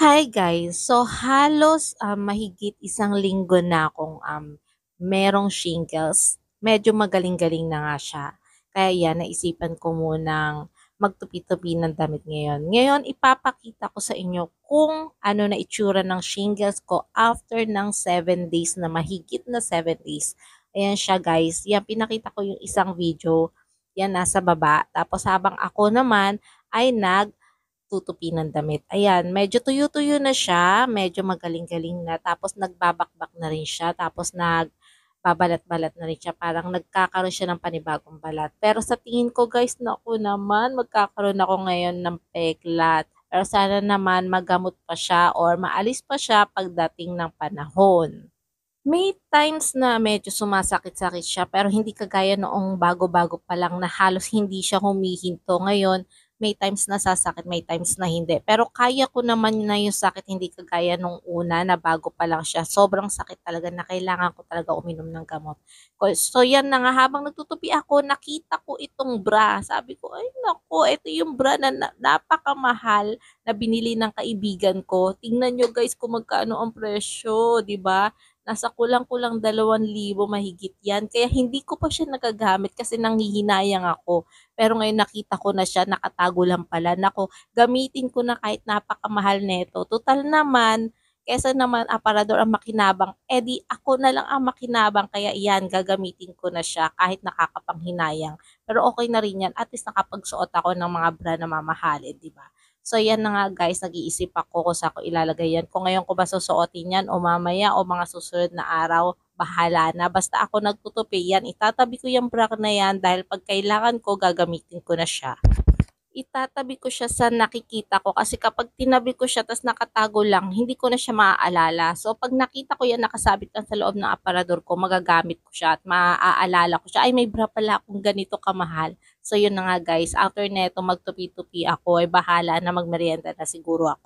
Hi guys! So halos mahigit isang linggo na akong merong shingles. Medyo magaling-galing na nga siya. Kaya yan, naisipan ko munang magtupi-tupi ng damit ngayon. Ngayon, ipapakita ko sa inyo kung ano na itsura ng shingles ko after ng 7 days na mahigit na 7 days. Ayan siya guys. Yan, pinakita ko yung isang video. Yan, nasa baba. Tapos habang ako naman ay tutupi ng damit. Ayan, medyo tuyo-tuyo na siya, medyo magaling-galing na, tapos nagbabakbak na rin siya, tapos nagbabalat-balat na rin siya, parang nagkakaroon siya ng panibagong balat. Pero sa tingin ko guys, naku naman, magkakaroon ako ngayon ng peklat. Pero sana naman magamot pa siya or maalis pa siya pagdating ng panahon. May times na medyo sumasakit-sakit siya pero hindi kagaya noong bago-bago pa lang na halos hindi siya humihinto. Ngayon, may times na sasakit, may times na hindi. Pero kaya ko naman na yung sakit hindi kagaya nung una na bago pa lang siya. Sobrang sakit talaga na kailangan ko talaga uminom ng gamot. So yan na nga, habang nagtutupi ako, nakita ko itong bra. Sabi ko, ay nako, ito yung bra na, napakamahal na binili ng kaibigan ko. Tingnan nyo guys kung magkano ang presyo, di ba? Nasa kulang-kulang 2,000 mahigit yan. Kaya hindi ko pa siya nagagamit kasi nanghihinayang ako. Pero ngayon nakita ko na siya, nakatago lang pala. Nako, gamitin ko na kahit napakamahal nito. Total naman, kesa naman aparador ang makinabang, edi ako na lang ang makinabang. Kaya yan, gagamitin ko na siya kahit nakakapanghinayang. Pero okay na rin yan. At least nakapagsuot ako ng mga bra na mamahalin, di ba? So yan na nga guys, nag-iisip ako kung saan ko ilalagay yan. Kung ngayon ko ba susuotin yan o mamaya o mga susunod na araw, bahala na. Basta ako nagtutupi yan, itatabi ko yung bra na yan dahil pag kailangan ko, gagamitin ko na siya. Itatabi ko siya sa nakikita ko kasi kapag tinabi ko siya tas nakatago lang, hindi ko na siya maaalala. So pag nakita ko yan nakasabit lang sa loob ng aparador ko, magagamit ko siya at maaalala ko siya. Ay, may bra pala akong ganito kamahal. So yun na nga guys, after neto magtupi-tupi ako, ay bahala na, magmerienda na siguro ako.